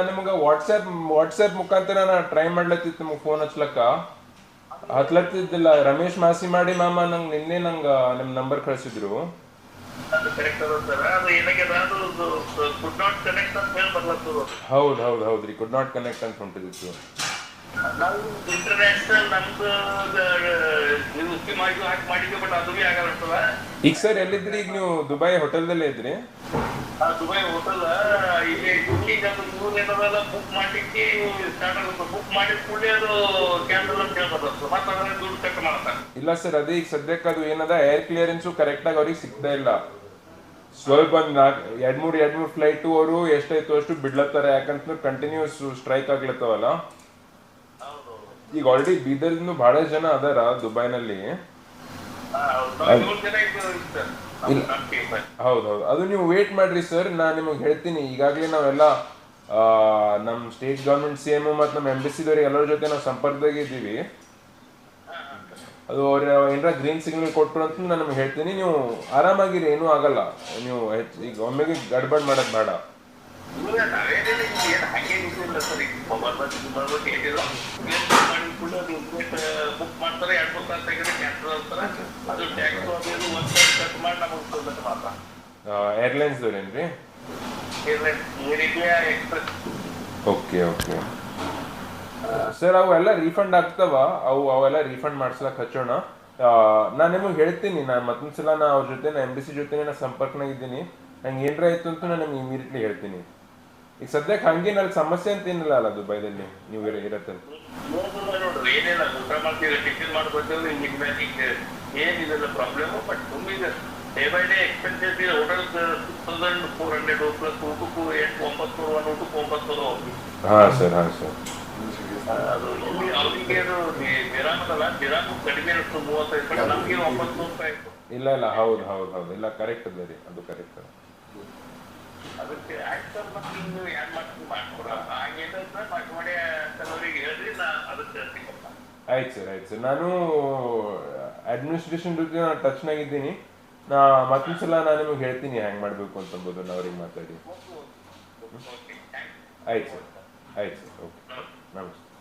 ನಿಮ್ಗೆ ವಾಟ್ಸ್ಆ್ಯಪ್ ಮುಖಾಂತರ ನಾ ಟ್ರೈ ಮಾಡ್ಲತ್ತಿತ್ತು ನಿಮ್ಗೆ ಫೋನ್ ಹಚ್ಲಕ್ಕ ಹತ್ಲತ್ತಿದ್ದಿಲ್ಲ. ರಮೇಶ್ ಮಾಸಿ ಮಾಡಿ ಮಾಮ ನಿನ್ನೆ ನಂಗೆ ನಿಮ್ಮ ನಂಬರ್ ಕಳಿಸಿದ್ರು. ಹೌದ್ರಿ, ಕುಡ್ ನಾಟ್ ಕನೆಕ್ಟ್ ಅಂತ ಹೊಂಟಿದಿತ್ತು. ಈಗ ಸರ್ ಎಲ್ಲಿದ್ರಿ? ಈಗ ನೀವು ದುಬೈ ಹೋಟೆಲ್ದಲ್ಲೇ ಇದ್ರಿ? ದುಬೈ ಹೋಟೆಲ್ ಇಲ್ಲಿ ಬುಕ್ಕಿಂಗ್ ಅದು ಮೂರು ಏನದಲ್ಲ ಬುಕ್ ಮಾಡ್ಲಿಕ್ಕೆ ಸ್ಟಾರ್ಟ್ ಆಗುತ್ತೆ. ಬುಕ್ ಮಾಡಿದ ಕೂಡಲೇ ಅದು ಕ್ಯಾನ್ಸಲ್ ಅಂತ ಹೇಳ್ಬಾರ್ದು, ಮತ್ತೆ ಅದನ್ನ ದುಡ್ಡು ಕಟ್ ಮಾಡ್ತಾರೆ. ಇಲ್ಲ ಸರ್, ಅದೇ ಈಗ ಸದ್ಯಕ್ಕೆ ಅದು ಏನದ ಏರ್ ಕ್ಲಿಯರೆನ್ಸು ಕರೆಕ್ಟಾಗಿ ಅವ್ರಿಗೆ ಸಿಗ್ತಾ ಇಲ್ಲ. ಸ್ವಲ್ಪ ಒಂದು ಎರಡ್ ಮೂರು ಫ್ಲೈಟು ಅವರು ಎಷ್ಟಾಯ್ತು ಅಷ್ಟು ಬಿಡ್ಲತ್ತಾರೆ. ಯಾಕಂತಂದ್ರೆ ಕಂಟಿನ್ಯೂಸ್ ಸ್ಟ್ರೈಕ್ ಆಗ್ಲತ್ತವಲ್ಲ. ಈಗ ಆಲ್ರೆಡಿ ಬೀದರ್ನು ಬಹಳ ಜನ ಅದಾರ ದುಬೈನಲ್ಲಿ. ಹೌದೌದು, ಅದು ನೀವು ವೇಟ್ ಮಾಡ್ರಿ ಸರ್, ನಾನು ನಿಮಗೆ ಹೇಳ್ತೀನಿ. ಈಗಾಗಲೇ ನಾವೆಲ್ಲ ನಮ್ಮ ಸ್ಟೇಟ್ ಗೌರ್ಮೆಂಟ್ CM ಮತ್ತು ನಮ್ಮ ಎಂಬಸಿದವ್ರಿಗೆ ಎಲ್ಲರ ಜೊತೆ ನಾವು ಸಂಪರ್ಕದಾಗ ಇದ್ದೀವಿ. ಅದು ಅವ್ರ ಏನಾರ ಗ್ರೀನ್ ಸಿಗ್ನಲ್ ಕೊಟ್ಟರು ಅಂತ ನಾನು ನಿಮ್ಗೆ ಹೇಳ್ತೀನಿ. ನೀವು ಆರಾಮಾಗಿರಿ, ಏನೂ ಆಗಲ್ಲ. ನೀವು ಈಗ ಒಮ್ಮೆಗೆ ಗಡ್ಬಡ್ ಮಾಡೋದು ಬೇಡ. ಬುಕ್ ಮಾಡ್ತಾರೆ, 2-3 ತಾಸು ತೆಗೆದು ಕ್ಯಾನ್ಸಲ್ ಆಗ್ತಾರೆ. ಅದು ಟ್ಯಾಕ್ಸ್ ಅದು ಒಂದು ಕಟ್ ಮಾಡಿ ನಮಗೆ ಕೊಡ್ಬೇಕು ಮಾತ್ರ. ಏರ್ಲೈನ್ಸ್ದವ್ರೇನ್ರಿ? ಓಕೆ ಸರ್, ಅವೆಲ್ಲ ರೀಫಂಡ್ ಆಗ್ತಾವ. ಅವೆಲ್ಲ ರೀಫಂಡ್ ಮಾಡ್ಸ್ಲಕ್ ಹಚ್ಚೋಣ. ನಾನು ನಿಮಗೆ ಹೇಳ್ತೀನಿ. ನಾನು ಮತ್ತೊಂದ್ಸಲ ಅವ್ರ ಜೊತೆ ಎಂಬಸಿ ಜೊತೆ ನಾ ಸಂಪರ್ಕನಾಗ ಇದ್ದೀನಿ. ನಂಗೆ ಏನಾರ ಆಯ್ತು ಅಂತ ನಾನು ನಿಮ್ಗೆ ಇಮಿಡಿಯೇಟ್ಲಿ ಹೇಳ್ತೀನಿ. ಈಗ ಸದ್ಯಕ್ಕೆ ಹಂಗೇನು ಅಲ್ಲಿ ಸಮಸ್ಯೆ ಅಂತ ಏನಿಲ್ಲ ಅಲ್ಲ ದುಬೈದಲ್ಲಿ ನೀವು ಇರತ್ತೆ? ನೋಡ್ರಿ, ಏನಿಲ್ಲ, ಊಟ ಮಾಡ್ತೀವಿ, ಟಿಫಿನ್ ಮಾಡ್ಕೊತೀವಿ, ಏನಿಲ್ಲ ಪ್ರಾಬ್ಲಮ್. ಬಟ್ ತುಂಬಿದೆ ಡೇ ಬೈ ಡೇ ಎಕ್ಸ್ಪೆನ್ಸಸ್ ಇದೆ. ಹೋಟೆಲ್ 6400 ಪ್ಲಸ್ ಊಟಕ್ಕೂ 900, ಊಟಕ್ಕೂ 900. ಹಾಂ ಸರ್. ಅದು ಇಲ್ಲಿ ಅವರಿಗೆ ಅದು ದಿರಾಮದಲ್ಲ, ದಿರಾಮು ಕಡಿಮೆ ಇತ್ತು 35, ಬಟ್ ನಮ್ಗೆ 900 ರೂಪಾಯಿ. ಇಲ್ಲ ಹೌದು, ಇಲ್ಲ ಕರೆಕ್ಟ್ ಅದ ರೀ, ಅದು ಕರೆಕ್ಟ್ ಅದ. ಅದಕ್ಕೆ ಆಕ್ಟರ್ ಮತ್ತೆ ನೀವು ಯಾರು ಮಾಡ್ಕೊಡ ಹಾಗೇನಾದ್ರೆ ಮಾಡಿ ಕೆಲವರಿಗೆ ಹೇಳ್ರಿ, ನಾ ಅದಕ್ಕೆ ಸಿಗಪ್ಪ. ಆಯ್ತು ಸರ್, ನಾನು ಅಡ್ಮಿನಿಸ್ಟ್ರೇಷನ್ ಜೊತೆ ನಾನು ಟಚ್ನಾಗಿದ್ದೀನಿ. ನಾ ಮತ್ತೊಂದ್ಸಲ ನಾನು ನಿಮಗೆ ಹೇಳ್ತೀನಿ ಹೆಂಗೆ ಮಾಡಬೇಕು ಅಂತಂಬೋದು, ಅವ್ರಿಗೆ ಮಾತಾಡಿ. ಆಯ್ತು ಸರ್, ಓಕೆ, ನಮಸ್ತೆ.